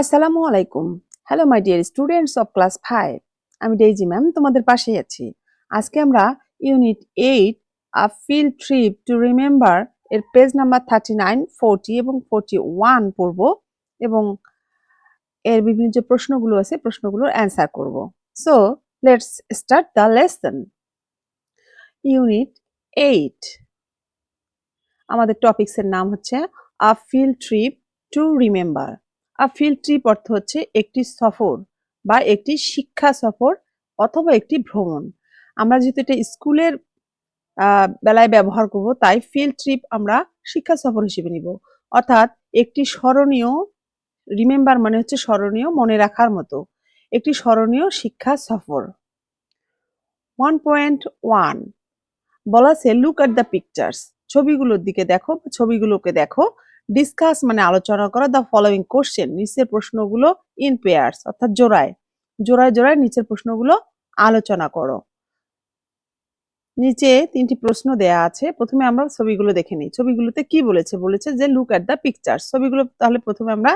আসসালামু আলাইকুম। Hello my dear students of class 5। আমি ডেইজি ম্যাম তোমাদের পাশেই আছি। আজকে আমরা unit 8 a field trip to remember এর পেজ নাম্বার 39, 40 এবং 41 পড়ব এবং এর বিভিন্ন যে প্রশ্নগুলো আছে প্রশ্নগুলোর অ্যান্সার করব। So let's start the lesson. Unit 8 আমাদের টপিকসের নাম হচ্ছে a field trip to remember. A field trip অর্থ হচ্ছে একটি সফর বা একটি শিক্ষা সফর অথবা একটি ভ্রমণ। আমরা যেহেতু এটা স্কুলের বেলায় ব্যবহার করব, তাই ফিল্ড ট্রিপ আমরা শিক্ষা সফর হিসেবে নিব। অর্থাৎ একটি স্মরণীয়, রিমেম্বার মানে হচ্ছে স্মরণীয়, মনে রাখার মতো একটি স্মরণীয় শিক্ষা সফর। 1.1 বলা আছে লুক এট দ্য পিকচার্স, ছবিগুলোর দিকে দেখো, ছবিগুলোকে দেখো। ডিসকাস মানে আলোচনা করা দ্য ফলোইং কোশ্চেন, নিচের প্রশ্নগুলো ইন পেয়ার্স অর্থাৎ জোড়ায় জোড়ায় জোড়ায় নিচের প্রশ্নগুলো আলোচনা করো। নিচে 3টি প্রশ্ন দেয়া আছে। প্রথমে আমরা ছবিগুলো দেখে নিই। ছবিগুলোতে কি বলেছে? বলেছে যে লুক এট দ্য পিকচার্স। ছবিগুলো তাহলে প্রথমে আমরা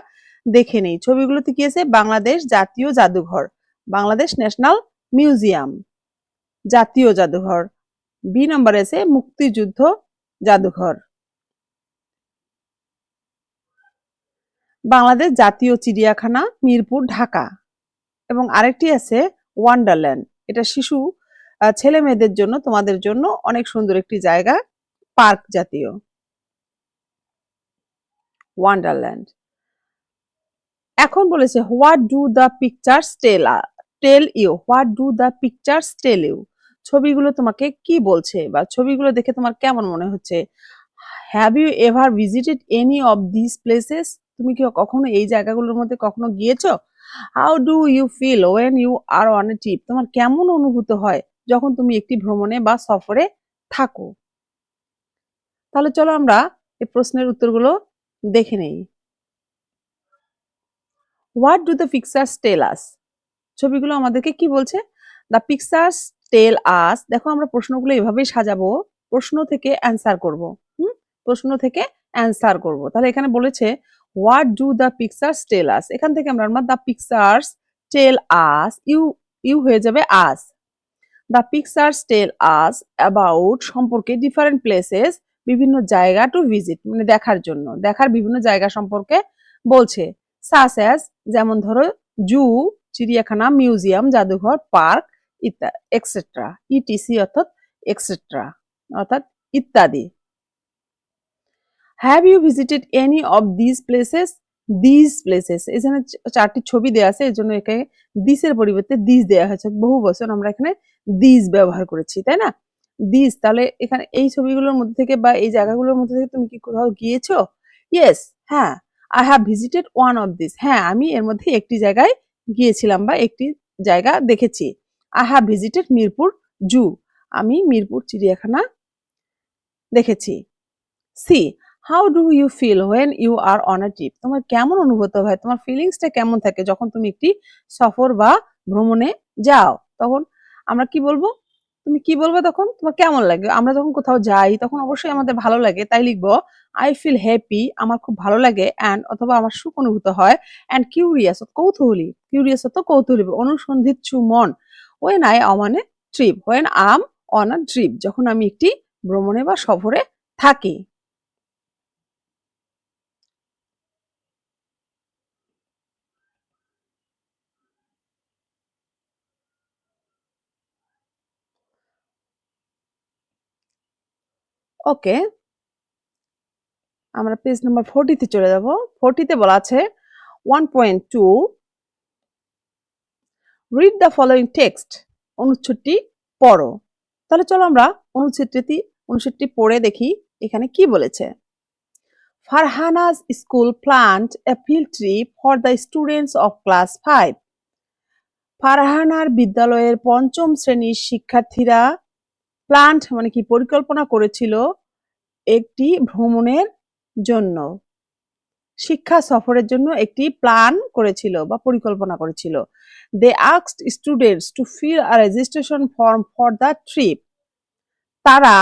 দেখে নিই। ছবিগুলোতে কি আছে? বাংলাদেশ জাতীয় জাদুঘর, বাংলাদেশ ন্যাশনাল মিউজিয়াম, জাতীয় জাদুঘর। বি নম্বরে আছে মুক্তিযুদ্ধ জাদুঘর, বাংলাদেশ জাতীয় চিড়িয়াখানা, মিরপুর, ঢাকা। এবং আরেকটি আছে ওয়ান্ডারল্যান্ড, এটা শিশু ছেলে মেয়েদের জন্য, তোমাদের জন্য অনেক সুন্দর একটি জায়গা, পার্ক জাতীয় ওয়ান্ডারল্যান্ড। এখন বলেছে what do the pictures tell you, what do the pictures tell you, ছবিগুলো তোমাকে কি বলছে বা ছবিগুলো দেখে তোমার কেমন মনে হচ্ছে? Have you ever visited any of this places, তুমি কি কখনো এই জায়গাগুলোর মধ্যে কখনো গিয়েছো? How do you feel when you are on a trip, তোমার কেমন অনুভূত হয় যখন তুমি একটি ভ্রমণে বা সফরে থাকো? তাহলে চলো আমরা এই প্রশ্নের উত্তরগুলো দেখে নেই। What do the pictures tell আস, ছবিগুলো আমাদেরকে কি বলছে? দ্য পিকচার্স টেল আস, দেখো আমরা প্রশ্নগুলো এভাবেই সাজাবো, প্রশ্ন থেকে অ্যান্সার করব। প্রশ্ন থেকে অ্যান্সার করব। তাহলে এখানে বলেছে what do the pictures tell us, এখান থেকে আমরা the pictures tell us, you you হয়ে যাবে us. The pictures tell us about, সম্পর্কে, ডিফারেন্ট প্লেসেস, বিভিন্ন জায়গা, টু ভিজিট মানে দেখার জন্য, দেখার বিভিন্ন জায়গা সম্পর্কে বলছে। সাস অ্যাজ, যেমন ধরো জু চিড়িয়াখানা, মিউজিয়াম জাদুঘর, পার্ক, ইত্যাদি, এক্সেট্রা, ইটিসি অর্থাৎ এক্সেট্রা অর্থাৎ ইত্যাদি। Have you visited any of this places, this places, এখানে 4টি ছবি দেওয়া আছে, এর জন্য একে দিসের পরিবর্তে দিস দেওয়া হয়েছে। বহু বছর আমরা এখানে দিস ব্যবহার করেছি, তাই না? দিস, তাহলে এখানে এই ছবিগুলোর মধ্যে থেকে বা এই জায়গাগুলোর মধ্যে থেকে তুমি কি কোথাও গিয়েছো? ইয়েস, হ্যাঁ। I have visited one of this, হ্যাঁ আমি এর মধ্যে একটি জায়গায় গিয়েছিলাম বা একটি জায়গা দেখেছি। I have visited Mirpur zoo, আমি মিরপুর চিড়িয়াখানা দেখেছি। See, how do you feel when you are on a trip, তোমার কেমন অনুভূত হয়, তোমার ফিলিংসটা কেমন থাকে যখন তুমি একটি সফর বা ভ্রমণে যাও? তখন আমরা কি বলবো? তুমি কি বলবে তখন? তোমার কেমন লাগে? আমরা যখন কোথাও যাই তখন অবশ্যই আমাদের ভালো লাগে, তাই লিখবো আই ফিল হ্যাপি, আমার খুব ভালো লাগে, অ্যান্ড অথবা আমার সুখ অনুভূত হয়, অ্যান্ড কিউরিয়াস কৌতূহলী, কিউরিয়াস অত কৌতূহলী, অনুসন্ধিৎসু মন, when I on a trip, when am on a trip, যখন আমি একটি ভ্রমণে বা সফরে থাকি। ওকে, আমরা পেজ নাম্বার 40 তে চলে যাব। 40 তে বলা আছে 1.2 রিড দ্য ফলোইং টেক্সট, অনুচ্ছেদটি পড়ো। তাহলে চলো আমরা অনুচ্ছেদটি পড়ে দেখি এখানে কি বলেছে। Farhana's school planned A field trip for the students of class 5, ফারহানার বিদ্যালয়ের 5ম শ্রেণীর শিক্ষার্থীরা প্ল্যান্ট মানে কি পরিকল্পনা করেছিল একটি ভ্রমণের জন্য, শিক্ষা সফরের জন্য একটি প্ল্যান করেছিল বা পরিকল্পনা করেছিল। They asked students to fill a registration form for the trip, তারা,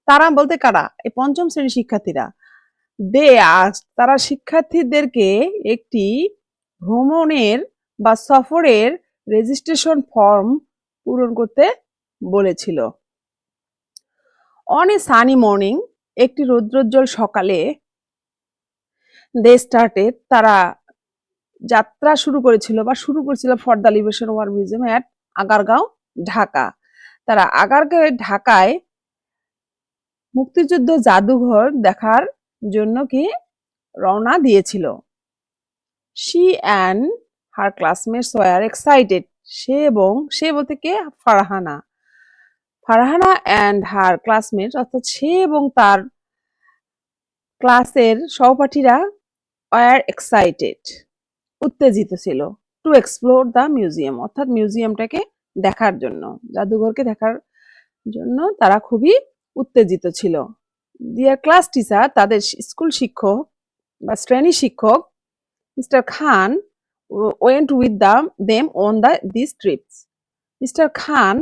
তারা বলতে কারা? এই 5ম শ্রেণীর শিক্ষার্থীরা। দে আস্কড, তারা শিক্ষার্থীদেরকে একটি ভ্রমণের বা সফরের রেজিস্ট্রেশন ফর্ম পূরণ করতে বলেছিল। অন এ সানি মর্নিং, একটি রৌদ্রোজ্জ্বল সকালে, দে স্টার্টেড, তারা যাত্রা শুরু করেছিল for the liberation war museum at Agargaon, Dhaka. তারা আগারগাঁও, ঢাকায় মুক্তিযুদ্ধ জাদুঘর দেখার জন্য কি রওনা দিয়েছিল। She and her classmates were excited, সে বলতে কে, ফারহানা অ্যান্ড হার ক্লাসমেটস, অর্থাৎ সে এবং তার ক্লাসের সহপাঠীরা ওয়ার এক্সাইটেড, উত্তেজিত ছিল, টু এক্সপ্লোর দ্য মিউজিয়াম, অর্থাৎ মিউজিয়ামটাকে দেখার জন্য, জাদুঘরকে দেখার জন্য তারা খুবই উত্তেজিত ছিল। ডিয়ার ক্লাস টিচার, তাদের স্কুল শিক্ষক বা শ্রেণী শিক্ষক, Mr Khan went with them on this trips, Mr Khan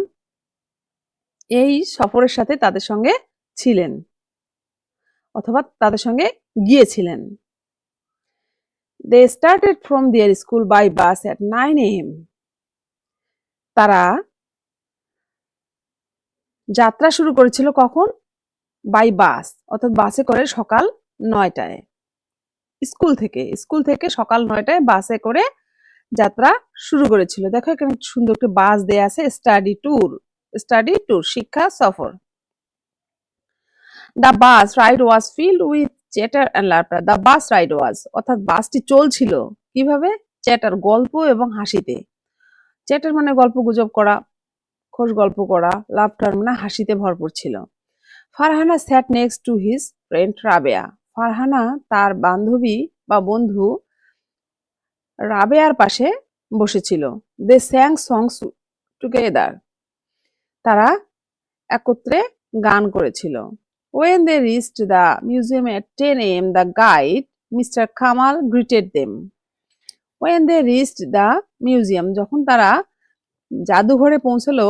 এই সফরের সাথে তাদের সঙ্গে ছিলেন অথবা তাদের সঙ্গে গিয়েছিলেন। They started from their school by bus at 9 a.m. তারা যাত্রা শুরু করেছিল কখন? বাই বাস, অর্থাৎ বাসে করে সকাল 9টায়। স্কুল থেকে সকাল 9টায় বাসে করে যাত্রা শুরু করেছিল। দেখো এখানে সুন্দর একটা বাস দেয়া আছে, স্টাডি ট্যুর, শিক্ষা সফর। The bus ride was filled with chatter and laughter. The bus ride was, অর্থাৎ বাসটি চলছিল কিভাবে? চ্যাটার, গল্প এবং হাসিতে। চ্যাটার মানে গল্প গুজব করা, খোশ গল্প করা, লাফটার মানে হাসিতে ভরপুর ছিল। Farhana sat next to his friend Rabeya, Farhana তার বান্ধবী বা বন্ধু রাবেয়ার পাশে বসেছিল। They sang songs together, তারা একত্রে গান করেছিল। When they reached the museum at 10 a.m., the guide, Mr. Kamal, greeted them. When they reached the museum, যখন তারা জাদুঘরে পৌঁছলো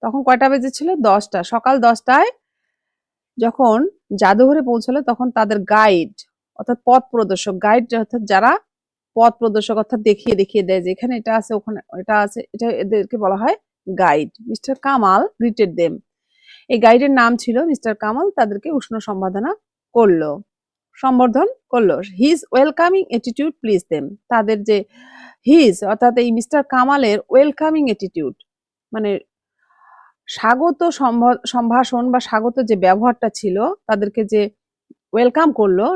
তখন কয়টা বেজেছিল? 10টা, সকাল 10টায় যখন জাদুঘরে পৌঁছলো তখন তাদের গাইড অর্থাৎ পথ প্রদর্শক, গাইড অর্থাৎ যারা পথ প্রদর্শক অর্থাৎ দেখিয়ে দেয় যে এখানে এটা আছে, ওখানে এটা আছে, এটা এদেরকে বলা হয় guide. Mister Kamal greeted them, এই গাইডের নাম ছিল মিস্টার কামাল, তাদেরকে উষ্ণ সম্বোধন করলো। His welcoming attitude please them, তাদের যে অর্থাৎ এই মিস্টার কামালের ওয়েলকামিং অ্যাটিটিউড মানে স্বাগত সম্ভাষণ বা স্বাগত যে ব্যবহারটা ছিল, তাদেরকে যে ওয়েলকাম করলো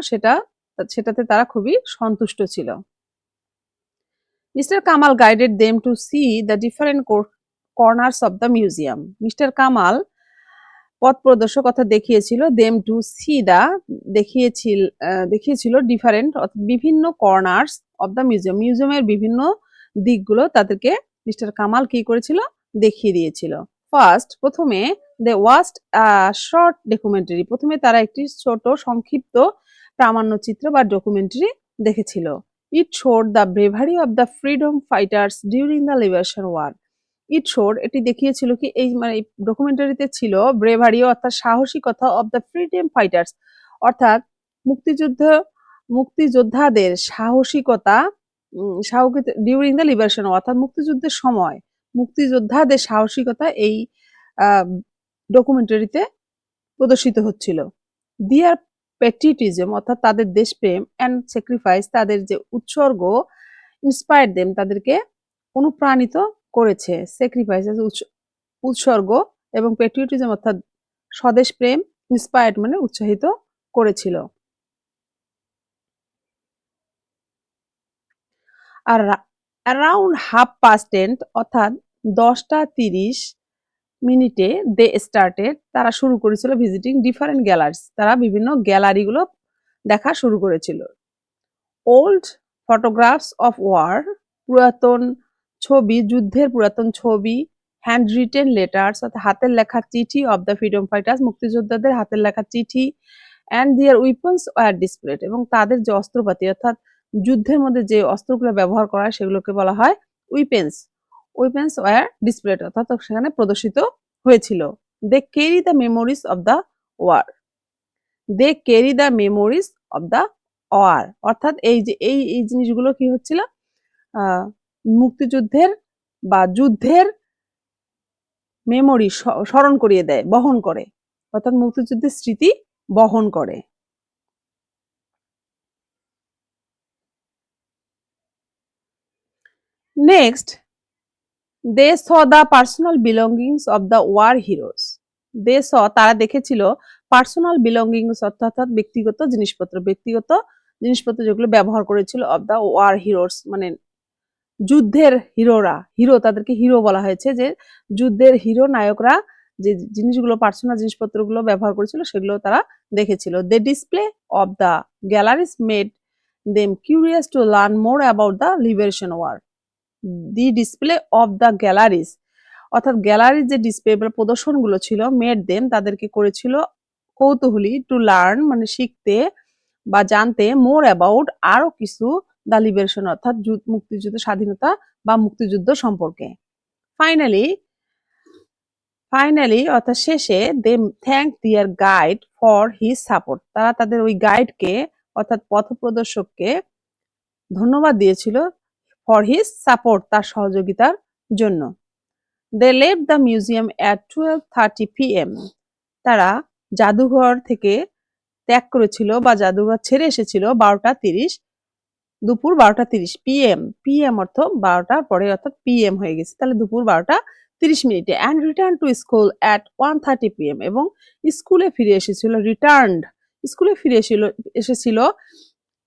সেটাতে তারা খুবই সন্তুষ্ট ছিল। Mister Kamal guided them to C the different corners of the museum, mister Kamal পথ প্রদর্শক অর্থাৎ দেখিয়েছিল, দেম টু সি দেখিয়েছিল ডিফারেন্ট বিভিন্ন কর্নার্স অফ দ্য মিউজিয়ামের বিভিন্ন দিকগুলো তাদেরকে মিস্টার কামাল কি করেছিল? দেখিয়ে দিয়েছিল। ফার্স্ট, প্রথমে দে ওয়াচড শর্ট ডকুমেন্টারি, প্রথমে তারা একটি ছোট সংক্ষিপ্ত প্রামাণ্যচিত্র বা ডকুমেন্টারি দেখেছিল। It showed the bravery of the freedom fighters during the liberation war, এটি দেখিয়েছিল কি, এই মানে ডকুমেন্টারিতে ছিল ব্রেভারি অর্থাৎ সাহসিকতা অফ দ্য ফ্রিডম ফাইটার্স, অর্থাৎ মুক্তিযোদ্ধাদের সাহসিকতা ডিউরিং দ্য লিবারেশন, অর্থাৎ মুক্তিযুদ্ধের সময় মুক্তিযোদ্ধাদের সাহসিকতা এই ডকুমেন্টারিতে প্রদর্শিত হচ্ছিল। দিয়ার প্যাট্রিয়টিজম অর্থাৎ তাদের দেশপ্রেম অ্যান্ড স্যাক্রিফাইস, তাদের যে উৎসর্গ, ইন্সপায়ার্ড দেম, তাদেরকে অনুপ্রাণিত করেছে। স্যাক্রিফাইস উৎসর্গ এবং প্যাট্রিয়টিজম অর্থাৎ স্বদেশ প্রেম, ইন্সপায়ার্ড মানে উৎসাহিত করেছিল। আর অ্যারাউন্ড 10:30 অর্থাৎ 10:30 দে স্টার্টেড, তারা শুরু করেছিল ভিজিটিং ডিফারেন্ট গ্যালারিজ, তারা বিভিন্ন গ্যালারিগুলো দেখা শুরু করেছিল। ওল্ড ফটোগ্রাফস অফ ওয়ার, পুরাতন ছবি, যুদ্ধের পুরাতন ছবি, হ্যান্ড রিটেন লেটার্স অর্থাৎ হাতের লেখা চিঠি অফ দ্য ফ্রিডম ফাইটার্স, মুক্তিযোদ্ধাদের হাতের লেখা চিঠি, অ্যান্ড দিয়ার উইপন্স ওয়ার ডিসপ্লেড, এবং তাদের যে অস্ত্রপাতি অর্থাৎ যুদ্ধের মধ্যে যে অস্ত্রগুলো ব্যবহার করা হয় সেগুলোকে বলা হয় উইপেন্স ওয়ার ডিসপ্লেড, অর্থাৎ সেখানে প্রদর্শিত হয়েছিল। They carry the memories of the war, অর্থাৎ এই যে এই জিনিসগুলো কি হচ্ছিল? মুক্তিযুদ্ধের বা যুদ্ধের মেমোরি স্মরণ করিয়ে দেয়, বহন করে, অর্থাৎ মুক্তিযুদ্ধের স্মৃতি বহন করে। Next, they saw the personal belongings of the war heroes. They saw তারা দেখেছিল পার্সোনাল বিলঙ্গিংস অর্থাৎ ব্যক্তিগত জিনিসপত্র যেগুলো ব্যবহার করেছিল অফ দ্য ওয়ার হিরোজ, মানে যুদ্ধের হিরোরা, হিরো তাদেরকে হিরো বলা হয়েছে, যে যুদ্ধের হিরো নায়করা যে জিনিসগুলো পার্সোনাল জিনিসপত্রগুলো ব্যবহার করেছিল সেগুলো তারা দেখেছিল। The display of the galleries made them curious to learn more about the liberation war. The display of the galleries অর্থাৎ গ্যালারির যে ডিসপ্লে বা প্রদর্শনগুলো ছিল, মেড দেম তাদেরকে করেছিল কৌতূহলী, টু লার্ন মানে শিখতে বা জানতে, মোর অ্যাবাউট আরো কিছু, দ্য লিবারেশন অর্থাৎ মুক্তিযুদ্ধ, স্বাধীনতা বা মুক্তিযুদ্ধ সম্পর্কে। ফাইনালি অর্থাৎ শেষে দে থ্যাঙ্ক দিয়ার গাইড ফর হিজ সাপোর্ট। তারা তাদের ওই গাইডকে অর্থাৎ পথপ্রদর্শককে ধন্যবাদ দিয়েছিল ফর হিজ সাপোর্ট, তার সহযোগিতার জন্য। They left the museum at 12:30 PM। তারা জাদুঘর থেকে ত্যাগ করেছিল বা জাদুঘর ছেড়ে এসেছিল 12:30, দুপুর 12:30 PM। PM অর্থ 12টার পরে, অর্থাৎ PM হয়ে গেছে, তাহলে দুপুর 12:30 and return to school at 1:30 PM। এবং স্কুলে ফিরে এসেছিল, স্কুলে ফিরে এসেছিল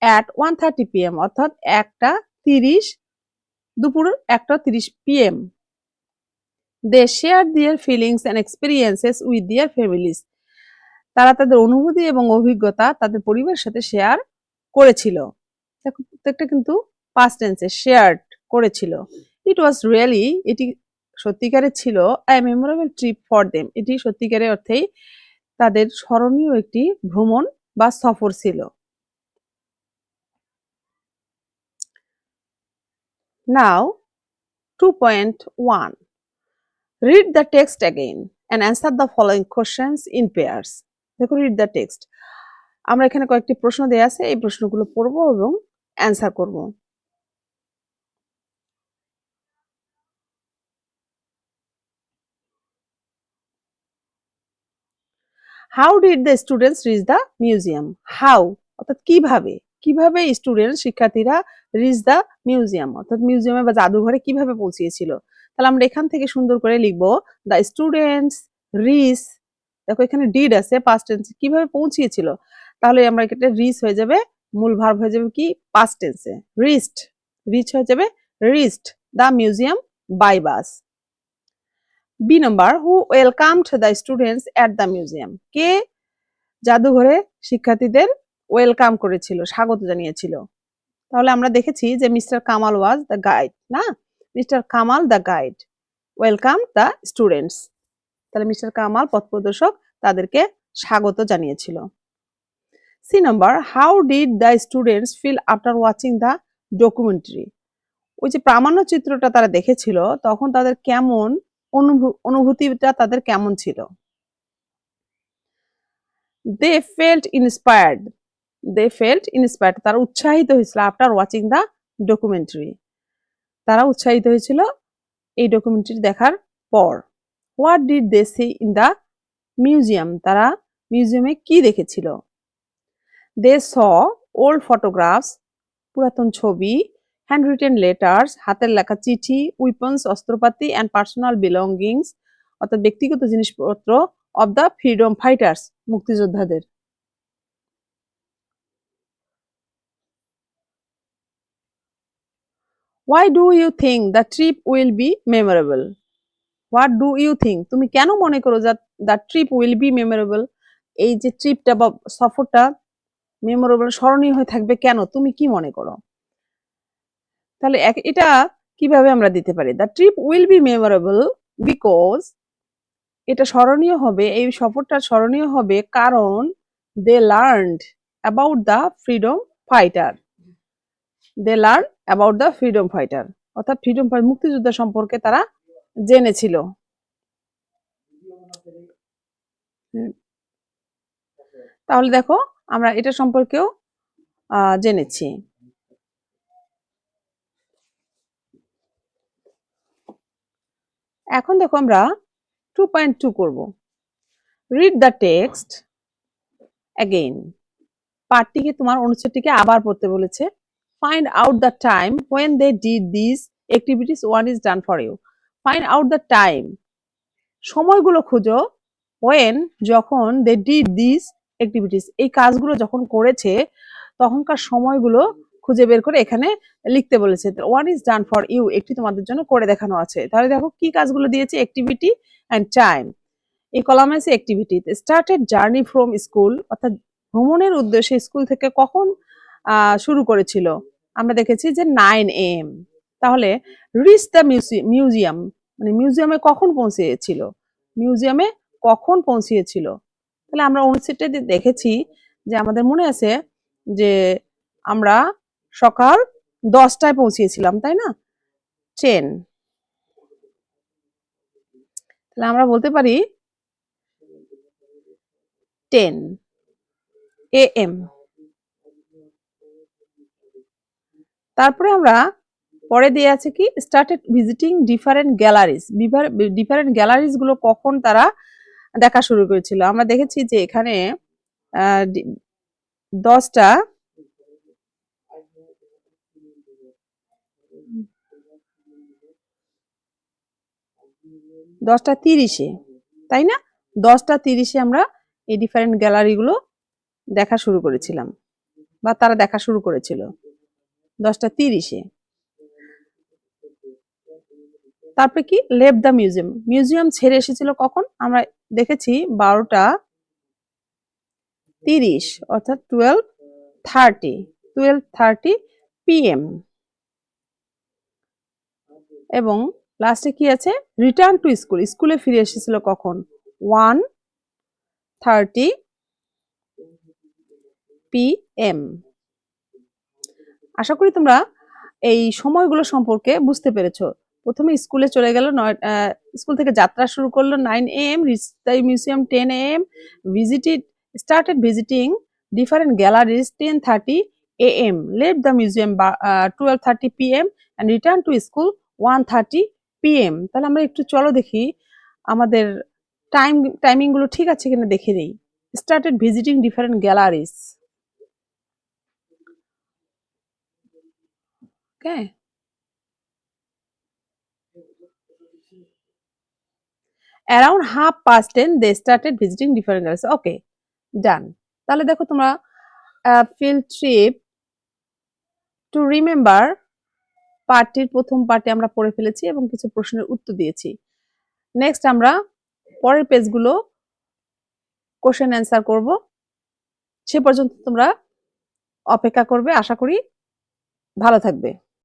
অ্যাট 1:30 PM অর্থাৎ 1:30, দুপুর 1:30 PM। They share their feelings and experiences with their families. তারা তাদের অনুভূতি এবং অভিজ্ঞতা তাদের পরিবারের সাথে শেয়ার করেছিল। প্রত্যেকটা কিন্তু পাস্ট টেন্সে, শেয়ার্ড করেছিল। ইট ওয়াজ রিয়েলি, এটি সত্যিকারের ছিল, a memorable trip for them, এটি সত্যিকারের অর্থেই তাদের স্মরণীয় একটি ভ্রমণ বা সফর ছিল। নাও 2.1, read the text again and answer the following questions in pairs. দেখো, read the text, আমরা এখানে কয়েকটি প্রশ্ন দেয়া আছে, এই প্রশ্নগুলো পড়ব এবং অ্যান্সার করব। How did the students reach the museum. How অর্থাৎ কিভাবে শিক্ষার্থীরা রিচ দ্য মিউজিয়াম অর্থাৎ মিউজিয়ামে বা জাদুঘরে কিভাবে পৌঁছিয়েছিল। তাহলে আমরা এখান থেকে সুন্দর করে লিখবো দ্য স্টুডেন্টস রিচ, দেখো এখানে ডিড আছে পাস্ট টেন্স, কিভাবে পৌঁছিয়েছিল, তাহলে আমরা এটা রিচ হয়ে যাবে, মূল ভার্ব হয়ে যাবে কি পাস্ট টেন্সে, রিচড, রিচ হয়ে যাবে reached the museum by bus. B number, who welcomed the students at the museum. কে জাদুঘরে শিক্ষার্থীদের ওয়েলকাম করেছিল, স্বাগত জানিয়েছিল। তাহলে আমরা দেখেছি যে Mr Kamal was the guide, না, Mr Kamal the guide welcome the students, তাহলে মিস্টার কামাল পথপ্রদর্শক তাদেরকে স্বাগত জানিয়েছিল। C number, how did the students feel after watching the documentary. ওই যে প্রামাণ্য চিত্রটা তারা দেখেছিল, তখন তাদের কেমন অনুভূতিটা তাদের কেমন ছিল। দে ফেল্ট ইন্সপায়ার্ড, তারা উৎসাহিত হয়েছিল, আফটার ওয়াচিং দ্য ডকুমেন্টারি, তারা উৎসাহিত হয়েছিল এই ডকুমেন্টারি দেখার পর। What did they see in the museum, তারা মিউজিয়ামে কি দেখেছিল। দে স ওল্ড ফটোগ্রাফস, পুরাতন ছবি, হ্যান্ড রিটেন লেটার্স, হাতের লেখা চিঠি, উইপন্স অস্ত্রপাতি, অ্যান্ড পার্সোনাল বিলঙ্গিংস অর্থাৎ ব্যক্তিগত জিনিসপত্র, অফ দ্য ফ্রিডম ফাইটার্স মুক্তিযোদ্ধাদের। Why do you think the trip will be memorable? What do you think? তুমি কেন মনে করো যে the trip will be memorable? এই যে ট্রিপটা বা সফরটা মেমোরেবল, স্মরণীয় হয়ে থাকবে কেন, তুমি কি মনে করো? তাহলে এটা কিভাবে আমরা দিতে পারি? The trip will be memorable because, এটা স্মরণীয় হবে, এই সফরটা স্মরণীয় হবে কারণ they learned about the freedom fighter. They learned about the freedom fighter অর্থাৎ ফ্রিডম ফাইটার মুক্তিযোদ্ধা সম্পর্কে তারা জেনেছিল। তাহলে দেখো আমরা এটা সম্পর্কেও জেনেছি। এখন দেখো আমরা 2.2 করব। Read the text again. পাঠটিকে তোমার অনুচ্ছেদটিকে আবার পড়তে বলেছে। Find out the time when they did this activities one is done for you. Find out the time, সময়গুলো খুঁজো, ওয়েন যখন দে ডিড দিস অ্যাক্টিভিটিস, এই কাজগুলো যখন করেছে তখনকার সময়গুলো খুঁজে বের করে এখানে লিখতে বলেছে। One is done for you, একটি তোমাদের জন্য করে দেখানো আছে। তাহলে দেখো কি কাজগুলো দিয়েছে, অ্যাক্টিভিটি অ্যান্ড টাইম। এই কলামে আছে activity. Started journey from school, অর্থাৎ ভ্রমণের উদ্দেশ্যে স্কুল থেকে কখন শুরু করেছিল, আমরা দেখেছি যে 9 AM। তাহলে রিচ দ্য মিউজিয়াম, মানে মিউজিয়ামে কখন পৌঁছেছিল, মিউজিয়ামে কখন পৌঁছিয়েছিল। তাহলে আমরা অনুচ্ছেদটাতে দেখেছি যে আমাদের মনে আছে যে আমরা সকাল 10টায় পৌঁছিয়েছিলাম, তাই না, 10। তাহলে আমরা বলতে পারি 10 AM। তারপরে আমরা পরে দিয়ে আছে কি, started visiting different galleries. Different galleries গুলো কখন তারা দেখা শুরু করেছিল। আমরা দেখেছি যে এখানে 10টা 30-এ, তাই না, 10টা 30-এ আমরা এই ডিফারেন্ট গ্যালারি গুলো দেখা শুরু করেছিলাম, বা তারা দেখা শুরু করেছিল 10টা 30-এ। তারপরে কি, লেভ দ্য মিউজিয়াম, মিউজিয়াম ছেড়ে এসেছিল কখন, আমরা দেখেছি 12টা 30, অর্থাৎ 12:30 PM। এবং লাস্টে কি আছে, রিটার্ন টু স্কুল, স্কুলে ফিরে এসেছিল কখন, 1:30 PM। আশা করি তোমরা এই সময়গুলো সম্পর্কে বুঝতে পেরেছো। প্রথমে স্কুলে চলে গেল, স্কুল থেকে যাত্রা শুরু করলো 9 AM, reach the museum 10 AM, started visiting different galleries 10:30 AM, left the museum 12:30 PM and return to school 1:30 PM। তাহলে আমরা একটু চলো দেখি আমাদের টাইমিং গুলো ঠিক আছে কিনা দেখে নেই। Started visiting different galleries, okay, around 10:30 they started visiting different galleries, okay, done। তাহলে দেখো তোমরা ফিল্ড ট্রিপ টু রিমেম্বার পার্টির প্রথম পার্টে আমরা পড়ে ফেলেছি এবং কিছু প্রশ্নের উত্তর দিয়েছি। নেক্সট আমরা পরের পেজগুলো কোশ্চেন অ্যান্সার করব। সে পর্যন্ত তোমরা অপেক্ষা করবে। আশা করি ভালো থাকবে।